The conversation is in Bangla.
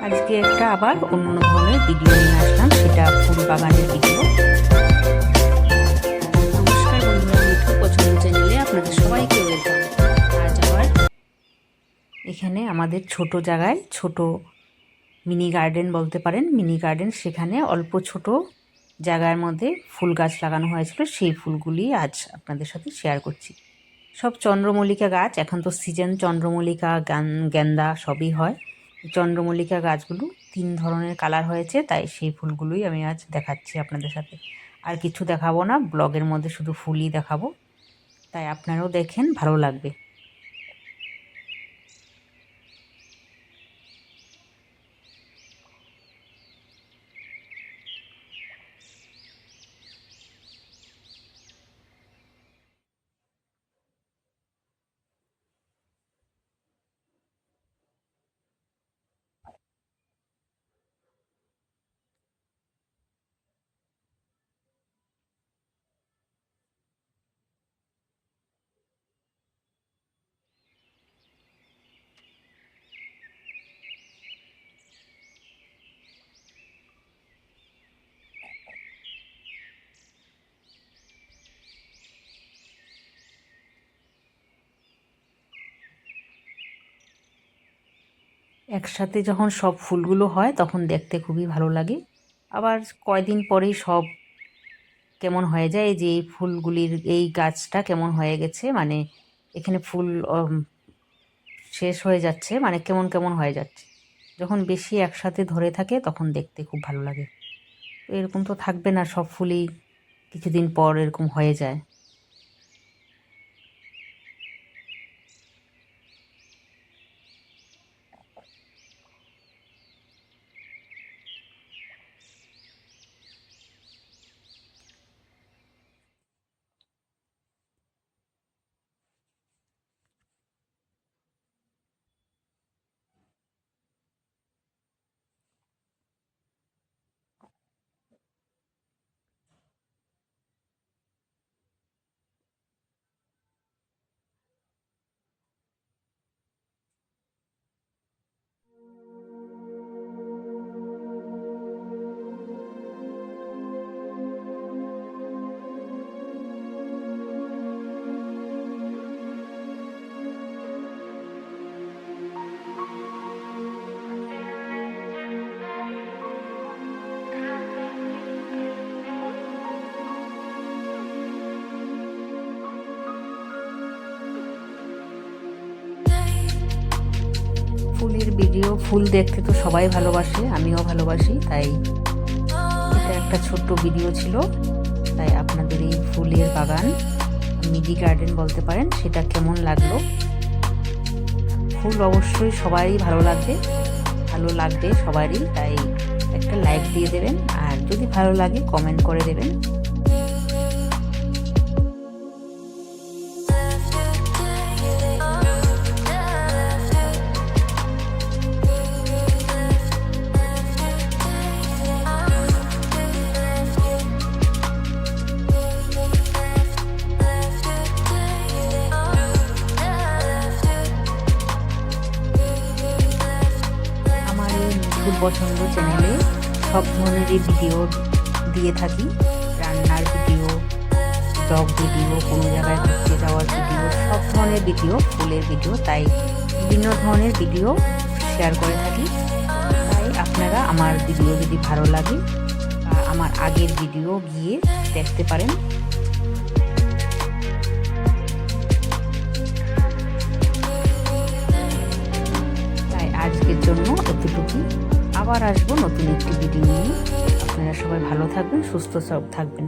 আজকে একটা আবার অন্য ধরনের ভিডিও নিয়ে আসলাম, সেটা ফুল বাগানের ভিডিও। নমস্কার বন্ধুরা, মিঠু পছন্দ চ্যানেলে আপনাদের সবাইকে ওয়েলকাম। আজ আবার এখানে আমাদের ছোট জায়গায় ছোট মিনি গার্ডেন বলতে পারেন, মিনি গার্ডেন, সেখানে অল্প ছোট জায়গার মধ্যে ফুল গাছ লাগানো হয়েছিল। সেই ফুলগুলি আজ আপনাদের সাথে শেয়ার করছি। সব চন্দ্রমল্লিকা গাছ, এখন তো সিজন, চন্দ্রমল্লিকা, গেন্দা সবই হয়। চন্দ্রমল্লিকা গাছগুলো 3 ধরনের কালার হয়েছে, তাই সেই ফুলগুলোই আমি আজ দেখাচ্ছি আপনাদের সাথে। আর কিছু দেখাবো না, ব্লগের মধ্যে শুধু ফুলই দেখাবো, তাই আপনারাও দেখেন, ভালো লাগবে। একসাথে যখন সব ফুলগুলো হয় তখন দেখতে খুবই ভালো লাগে। আবার কয়দিন পরেই সব কেমন হয়ে যায়, যে এই ফুলগুলির এই গাছটা কেমন হয়ে গেছে, মানে এখানে ফুল শেষ হয়ে যাচ্ছে, মানে কেমন কেমন হয়ে যাচ্ছে। যখন বেশি একসাথে ধরে থাকে তখন দেখতে খুব ভালো লাগে। তো এরকম তো থাকবে না, সব ফুলই কিছুদিন পর এরকম হয়ে যায়। ফুলের ভিডিও, ফুল দেখতে তো সবাই ভালোবাসে, আমিও ভালোবাসি, তাই এটা একটা ছোট্ট ভিডিও ছিল। তাই আপনাদের এই ফুলের বাগান, মিনি গার্ডেন বলতে পারেন, সেটা কেমন লাগলো। ফুল অবশ্যই সবারই ভালো লাগবে সবারই, তাই একটা লাইক দিয়ে দেবেন, আর যদি ভালো লাগে কমেন্ট করে দেবেন। ফুল পছন্দ চ্যানেলে সব ধরনেরই ভিডিও দিয়ে থাকি, রান্নার ভিডিও, ব্লগ ভিডিও, কোনো জায়গায় ঘুরতে যাওয়ার ভিডিও, সব ধরনের ভিডিও, ফুলের ভিডিও, তাই বিভিন্ন ধরনের ভিডিও শেয়ার করে থাকি। তাই আপনারা আমার ভিডিও যদি ভালো লাগে বা আমার আগের ভিডিও গিয়ে দেখতে পারেন। তাই আজকের জন্য এতটুকুই, আবার আসবো নতুন একটি ভিডিও নিয়ে। আপনারা সবাই ভালো থাকবেন, সুস্থ থাকবেন।